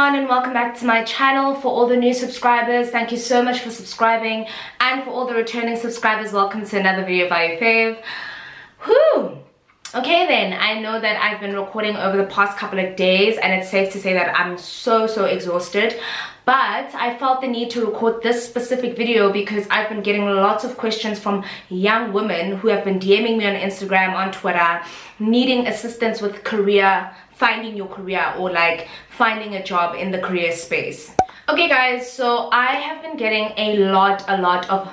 everyone, and welcome back to my channel. For all the new subscribers, thank you so much for subscribing, and for all the returning subscribers, welcome to another video by your fave. Whew. Okay then, I know that I've been recording over the past couple of days and it's safe to say that I'm so exhausted, but I felt the need to record this specific video because I've been getting lots of questions from young women who have been DMing me on Instagram, on Twitter, needing assistance with finding your career, or like finding a job in the career space. Okay guys, so I have been getting a lot of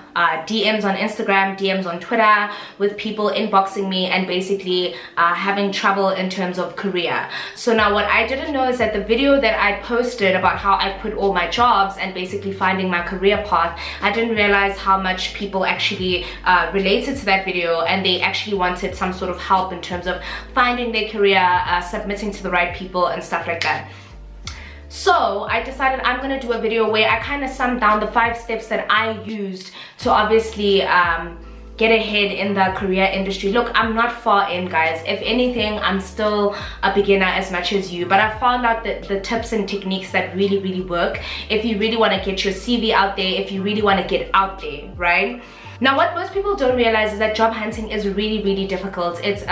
DMs on Instagram, DMs on Twitter, with people inboxing me and basically having trouble in terms of career. So now what I didn't know is that the video that I posted about how I quit all my jobs and basically finding my career path, I didn't realize how much people actually related to that video, and they actually wanted some sort of help in terms of finding their career, submitting to the right people and stuff like that. So I decided I'm going to do a video where I kind of sum down the 5 steps that I used to obviously get ahead in the career industry. Look, I'm not far in, guys. If anything, I'm still a beginner as much as you, but I found out that the tips and techniques that really work if you really want to get your CV out there, if you really want to get out there, right? Now, what most people don't realize is that job hunting is really difficult. It's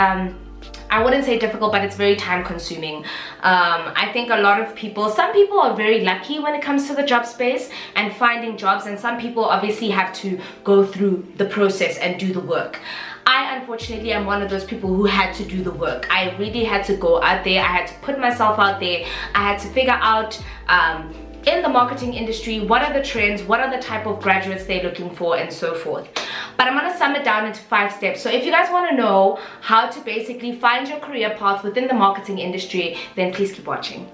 I wouldn't say difficult, but it's very time consuming. I think a lot of people, some people are very lucky when it comes to the job space and finding jobs, and some people obviously have to go through the process and do the work. I unfortunately am one of those people who had to do the work. I really had to go out there. I had to put myself out there. I had to figure out in the marketing industry, what are the trends, what are the type of graduates they're looking for, and so forth. But I'm going to sum it down into 5 steps. So if you guys want to know how to basically find your career path within the marketing industry, then please keep watching.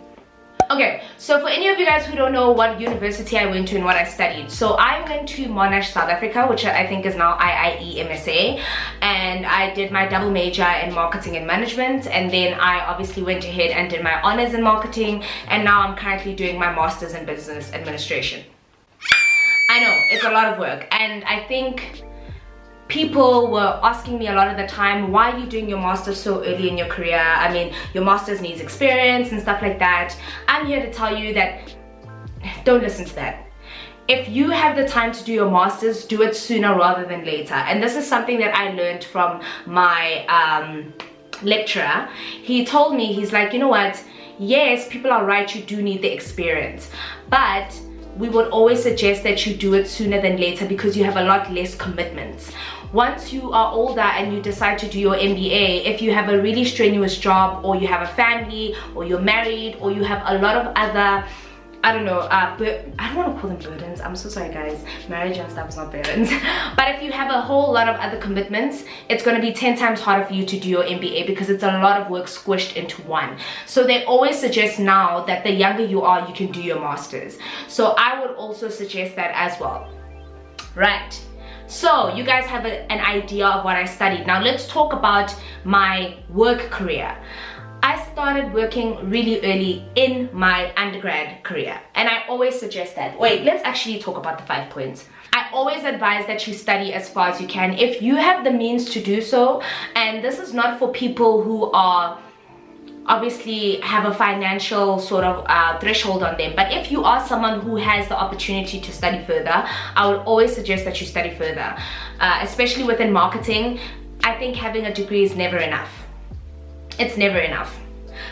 Okay, so for any of you guys who don't know what university I went to and what I studied, so I went to Monash, South Africa, which I think is now IIE MSA, and I did my double major in marketing and management, and then I obviously went ahead and did my honors in marketing, and now I'm currently doing my master's in business administration. I know, it's a lot of work, and I think people were asking me a lot of the time, why are you doing your master's so early in your career? I mean, your master's needs experience and stuff like that. I'm here to tell you that don't listen to that. If you have the time to do your master's, do it sooner rather than later. And this is something that I learned from my lecturer. He told me, he's like, you know what, yes, people are right, you do need the experience, but we would always suggest that you do it sooner than later because you have a lot less commitments. Once you are older and you decide to do your MBA, if you have a really strenuous job, or you have a family, or you're married, or you have a lot of other, I don't know, I don't want to call them burdens, I'm so sorry guys, marriage and stuff is not burdens, but if you have a whole lot of other commitments, it's going to be 10 times harder for you to do your MBA because it's a lot of work squished into one. So they always suggest now that the younger you are, you can do your masters. So I would also suggest that as well. Right, so you guys have an idea of what I studied. Now let's talk about my work career. I started working really early in my undergrad career, and I always suggest that. Wait, let's actually talk about the 5 points. I always advise that you study as far as you can if you have the means to do so, and this is not for people who are obviously have a financial sort of threshold on them, but if you are someone who has the opportunity to study further, I would always suggest that you study further, especially within marketing. I think having a degree is never enough. It's never enough.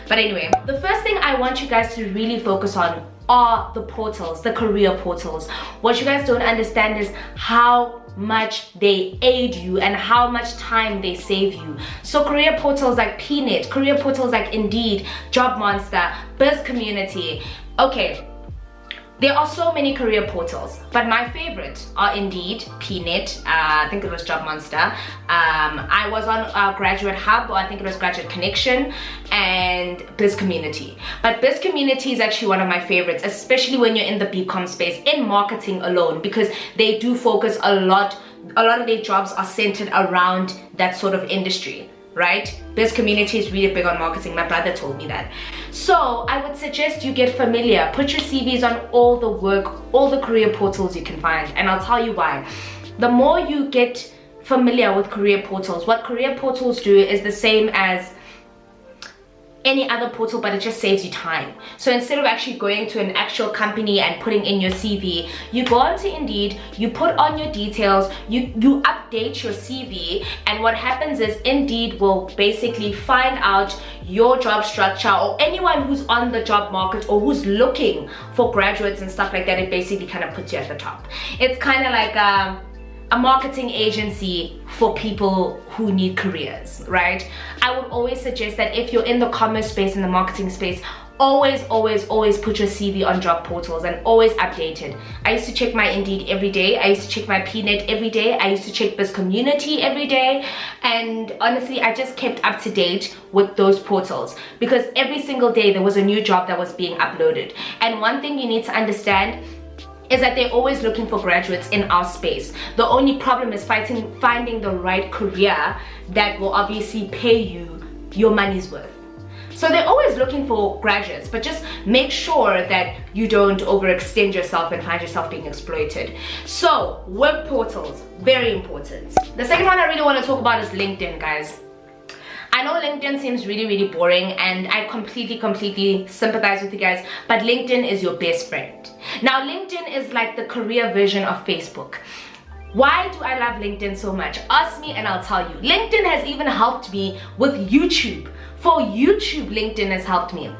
But anyway, the first thing I want you guys to really focus on are the portals, the career portals. What you guys don't understand is how much they aid you and how much time they save you. So career portals like Pnet, career portals like Indeed, Job Monster, Biz Community. Okay, there are so many career portals, but my favorite are Indeed, Pnet, I think it was Job Monster. I was on Graduate Hub, or I think it was Graduate Connection, and Biz Community. But Biz Community is actually one of my favorites, especially when you're in the BCom space, in marketing alone, because they do focus a lot of their jobs are centered around that sort of industry. Right? Biz Community is really big on marketing. My brother told me that. So I would suggest you get familiar. Put your CVs on all the work, all the career portals you can find, and I'll tell you why. The more you get familiar with career portals, what career portals do is the same as any other portal, but it just saves you time. So instead of actually going to an actual company and putting in your CV, you go onto Indeed, you put on your details, you update your CV, and what happens is Indeed will basically find out your job structure, or anyone who's on the job market or who's looking for graduates and stuff like that. It basically kind of puts you at the top. It's kind of like a marketing agency for people who need careers, right? I would always suggest that if you're in the commerce space, in the marketing space, always put your CV on job portals and always update it. I used to check my Indeed every day. I used to check my PNet every day. I used to check this community every day. And honestly, I just kept up to date with those portals, because every single day there was a new job that was being uploaded. And one thing you need to understand is that they're always looking for graduates in our space. The only problem is finding the right career that will obviously pay you your money's worth. So they're always looking for graduates, but just make sure that you don't overextend yourself and find yourself being exploited. So work portals, very important. The second one I really want to talk about is LinkedIn, guys. I know LinkedIn seems really boring, and I completely sympathize with you guys, but LinkedIn is your best friend. Now, LinkedIn is like the career version of Facebook. Why do I love LinkedIn so much? Ask me and I'll tell you. LinkedIn has even helped me with YouTube. For YouTube, LinkedIn has helped me.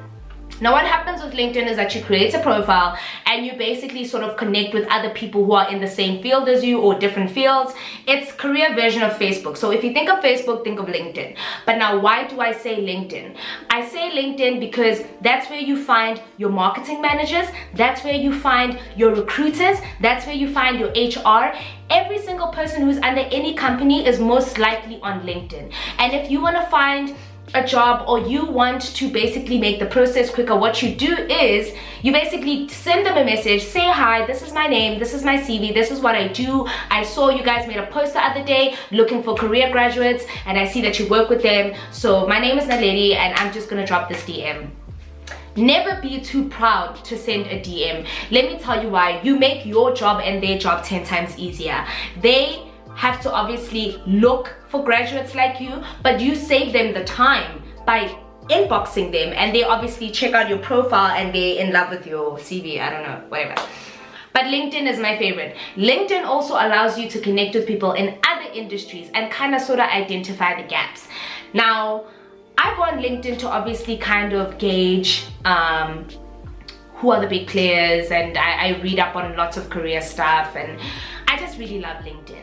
Now, what happens with LinkedIn is that you create a profile and you basically sort of connect with other people who are in the same field as you or different fields. It's career version of Facebook. So if you think of Facebook, think of LinkedIn. But now, why do I say LinkedIn? I say LinkedIn because that's where you find your marketing managers. That's where you find your recruiters. That's where you find your HR. Every single person who's under any company is most likely on LinkedIn. And if you want to find a job, or you want to basically make the process quicker, what you do is you basically send them a message, say, hi, this is my name, this is my CV, this is what I do. I saw you guys made a post the other day looking for career graduates, and I see that you work with them. So my name is Naledi, and I'm just gonna drop this DM. Never be too proud to send a DM. Let me tell you why. You make your job and their job 10 times easier. They have to obviously look for graduates like you, but you save them the time by inboxing them, and they obviously check out your profile and they're in love with your CV. I don't know, whatever. But LinkedIn is my favorite. LinkedIn also allows you to connect with people in other industries and kind of sort of identify the gaps. Now, I go on LinkedIn to obviously kind of gauge who are the big players, and I read up on lots of career stuff, and I just really love LinkedIn.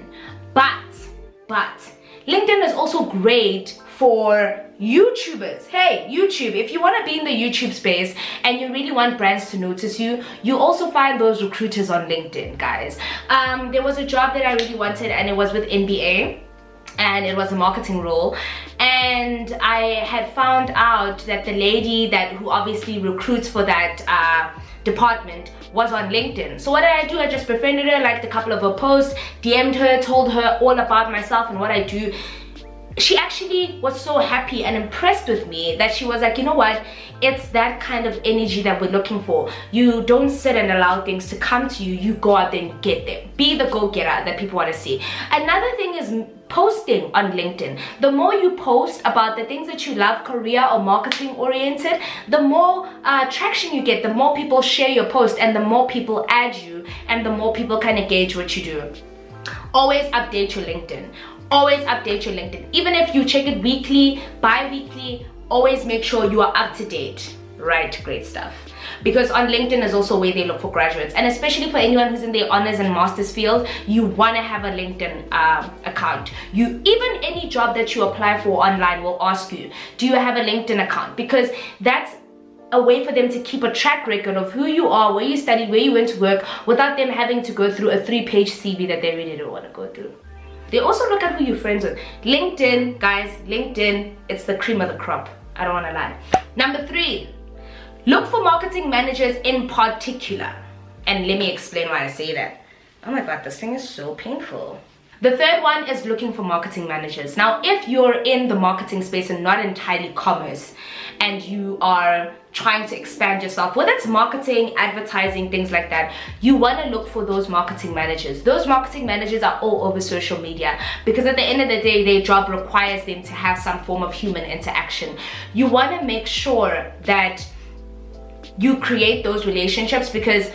But LinkedIn is also great for YouTubers. Hey, YouTube, if you want to be in the YouTube space and you really want brands to notice you, you also find those recruiters on LinkedIn, guys. There was a job that I really wanted, and it was with NBA, and it was a marketing role, and I had found out that the lady who obviously recruits for that department was on LinkedIn. So what did I do? I just befriended her, liked a couple of her posts, DM'd her, told her all about myself and what I do. She actually was so happy and impressed with me that she was like, you know what, it's that kind of energy that we're looking for. You don't sit and allow things to come to you, you go out there and get them. Be the go-getter that people want to see. Another thing is posting on LinkedIn. The more you post about the things that you love, career or marketing oriented, the more traction you get, the more people share your post, and the more people add you, and the more people can engage what you do. Always update your LinkedIn. Always update your LinkedIn. Even if you check it weekly, bi-weekly, always make sure you are up to date. Right, great stuff. Because on LinkedIn is also where they look for graduates, and especially for anyone who's in the honors and masters field, you want to have a LinkedIn account. Even any job that you apply for online will ask you, do you have a LinkedIn account? Because that's a way for them to keep a track record of who you are, where you studied, where you went to work, without them having to go through a 3-page CV that they really don't want to go through. They also look at who you're friends with. LinkedIn, guys, LinkedIn, it's the cream of the crop. I don't want to lie. Number 3, look for marketing managers in particular. And let me explain why I say that. Oh my god, this thing is so painful. The third one is looking for marketing managers. Now, if you're in the marketing space and not entirely commerce, and you are trying to expand yourself, whether it's marketing, advertising, things like that, you want to look for those marketing managers. Those marketing managers are all over social media, because at the end of the day, their job requires them to have some form of human interaction. You want to make sure that you create those relationships, because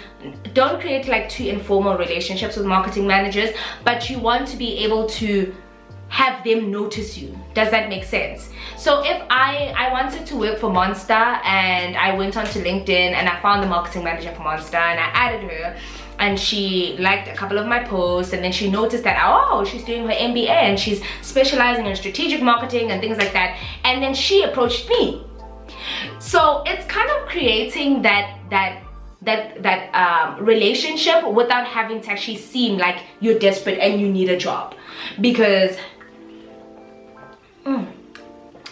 don't create like too informal relationships with marketing managers, but you want to be able to have them notice you. Does that make sense? So if I wanted to work for Monster, and I went onto LinkedIn and I found the marketing manager for Monster and I added her, and she liked a couple of my posts, and then she noticed that, oh, she's doing her MBA and she's specializing in strategic marketing and things like that, and then she approached me. So it's kind of creating that relationship without having to actually seem like you're desperate and you need a job, because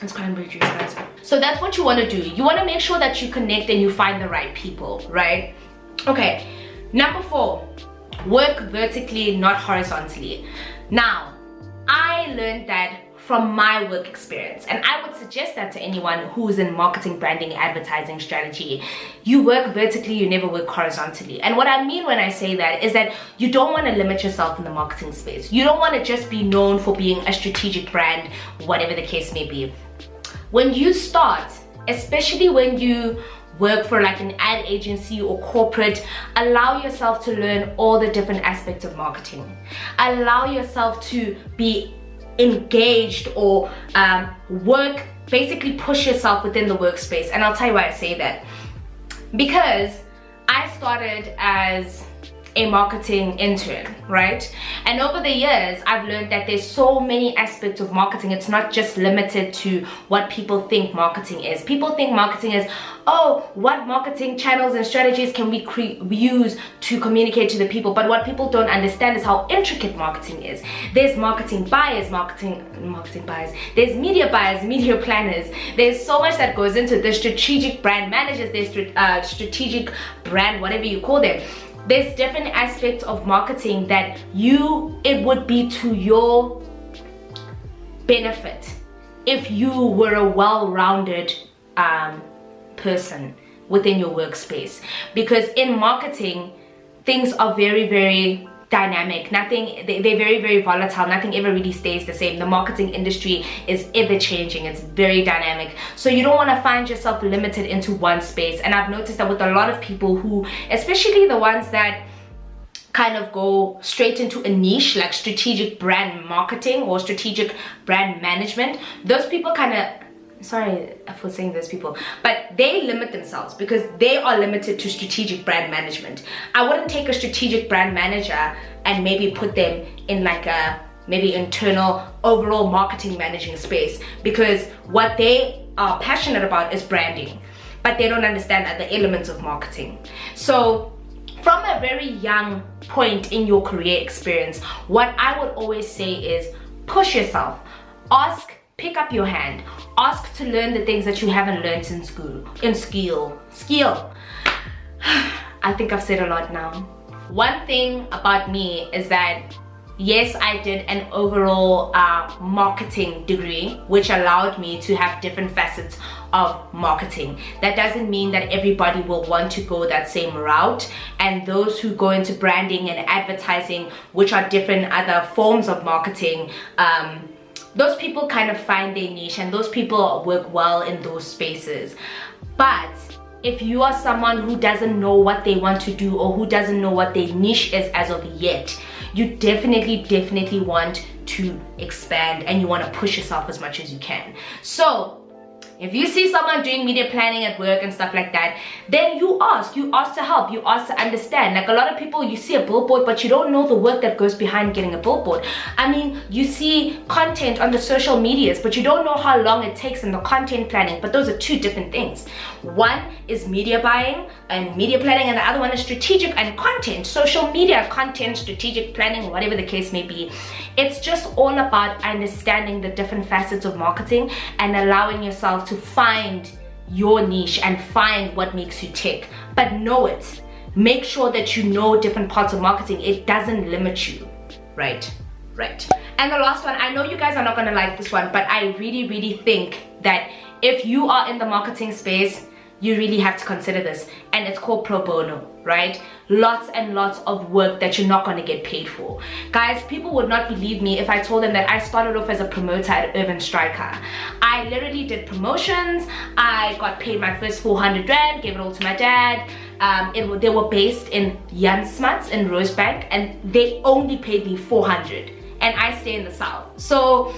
it's cranberry juice, guys. So that's what you want to do. You want to make sure that you connect and you find the right people, right? Okay, number 4, work vertically, not horizontally. Now, I learned that from my work experience, and I would suggest that to anyone who's in marketing, branding, advertising, strategy. You work vertically, you never work horizontally. And what I mean when I say that is that you don't want to limit yourself in the marketing space. You don't want to just be known for being a strategic brand, whatever the case may be. When you start, especially when you work for like an ad agency or corporate, allow yourself to learn all the different aspects of marketing. Allow yourself to be engaged or basically push yourself within the workspace. And I'll tell you why I say that. Because I started as a marketing intern, right? And over the years, I've learned that there's so many aspects of marketing. It's not just limited to what people think marketing is. People think marketing is, oh, what marketing channels and strategies can we use to communicate to the people? But what people don't understand is how intricate marketing is. There's marketing buyers, marketing buyers. There's media buyers, media planners. There's so much that goes into it. There's strategic brand managers. There's strategic brand, whatever you call them. There's different aspects of marketing that it would be to your benefit if you were a well-rounded person within your workspace. Because in marketing, things are very, very dynamic. They're very, very volatile. Nothing ever really stays the same. The marketing industry is ever changing. It's very dynamic. So you don't want to find yourself limited into one space. And I've noticed that with a lot of people who, especially the ones that kind of go straight into a niche like strategic brand marketing or strategic brand management, those people kind of, sorry for saying those people, but they limit themselves because they are limited to strategic brand management. I wouldn't take a strategic brand manager and maybe put them in like a maybe internal overall marketing managing space, because what they are passionate about is branding, but they don't understand other elements of marketing. So from a very young point in your career experience, what I would always say is push yourself. Pick up your hand. Ask to learn the things that you haven't learned in school. Skill. I think I've said a lot now. One thing about me is that, yes, I did an overall marketing degree, which allowed me to have different facets of marketing. That doesn't mean that everybody will want to go that same route. And those who go into branding and advertising, which are different other forms of marketing, those people kind of find their niche, and those people work well in those spaces. But if you are someone who doesn't know what they want to do, or who doesn't know what their niche is as of yet, you definitely want to expand, and you want to push yourself as much as you can. So if you see someone doing media planning at work and stuff like that, then you ask to help, you ask to understand. Like a lot of people, you see a billboard, but you don't know the work that goes behind getting a billboard. I mean, you see content on the social medias, but you don't know how long it takes in the content planning. But those are two different things. One is media buying and media planning, and the other one is strategic and content, social media content, strategic planning, whatever the case may be. It's just all about understanding the different facets of marketing and allowing yourself to find your niche and find what makes you tick. But know it. Make sure that you know different parts of marketing. It doesn't limit you, right? Right. And the last one, I know you guys are not going to like this one, but I really think that if you are in the marketing space, you really have to consider this, and it's called pro bono, right? Lots and lots of work that you're not going to get paid for. Guys, people would not believe me if I told them that I started off as a promoter at Urban Striker. I literally did promotions. I got paid my first 400 rand, gave it all to my dad. They were based in Jan Smuts in Rosebank, and they only paid me 400, and I stay in the south. So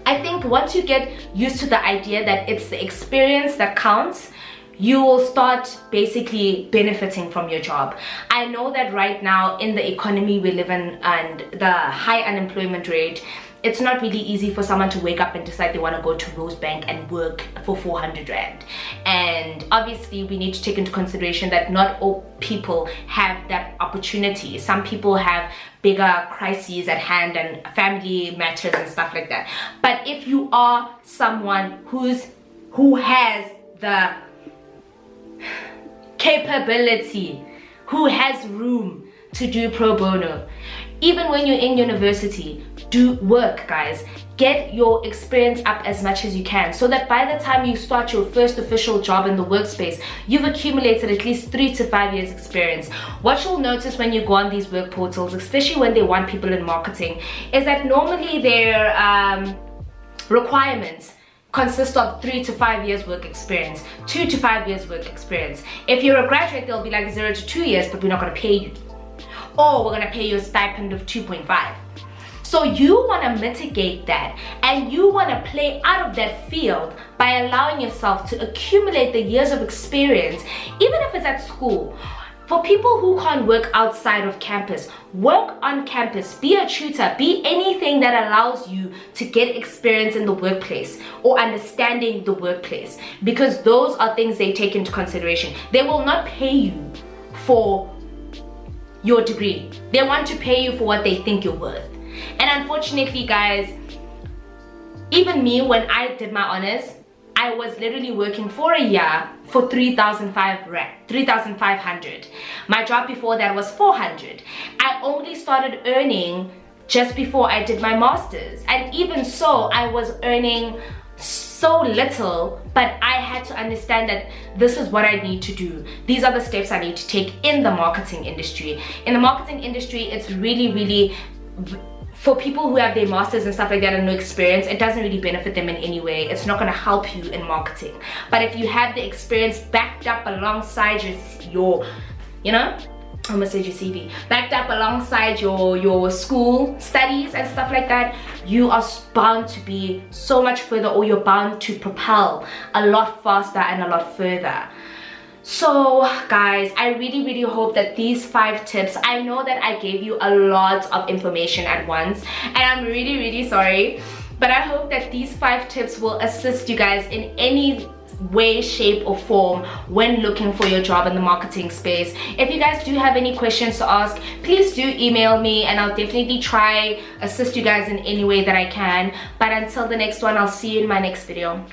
I think once you get used to the idea that it's the experience that counts, you will start basically benefiting from your job. I know that right now in the economy we live in and the high unemployment rate, it's not really easy for someone to wake up and decide they want to go to Rosebank and work for 400 rand. And obviously we need to take into consideration that not all people have that opportunity. Some people have bigger crises at hand and family matters and stuff like that. But if you are someone who has the capability, who has room to do pro bono, even when you're in university, do work, guys. Get your experience up as much as you can, so that by the time you start your first official job in the workspace, you've accumulated at least 3 to 5 years experience. What you'll notice when you go on these work portals, especially when they want people in marketing, is that normally their requirements consist of 3 to 5 years work experience, 2 to 5 years work experience. If you're a graduate, they'll be like 0 to 2 years, but we're not going to pay you, or we're going to pay you a stipend of 2.5. So you want to mitigate that, and you want to play out of that field by allowing yourself to accumulate the years of experience, even if it's at school. For people who can't work outside of campus, work on campus, be a tutor, be anything that allows you to get experience in the workplace or understanding the workplace, because those are things they take into consideration. They will not pay you for your degree. They want to pay you for what they think you're worth. And unfortunately, guys, even me, when I did my honors, I was literally working for a year for 3,500. My job before that was 400. I only started earning just before I did my masters, and even so I was earning so little, but I had to understand that this is what I need to do. These are the steps I need to take in the marketing industry. In the marketing industry, it's really for people who have their masters and stuff like that and no experience, it doesn't really benefit them in any way. It's not going to help you in marketing. But if you have the experience backed up alongside your you know, I almost said your CV, backed up alongside your school studies and stuff like that, you are bound to be so much further, or you're bound to propel a lot faster and a lot further. So guys, I really hope that these 5 tips, I know that I gave you a lot of information at once, and I'm really sorry, but I hope that these 5 tips will assist you guys in any way, shape or form when looking for your job in the marketing space. If you guys do have any questions to ask, please do email me, and I'll definitely try assist you guys in any way that I can. But until the next one, I'll see you in my next video.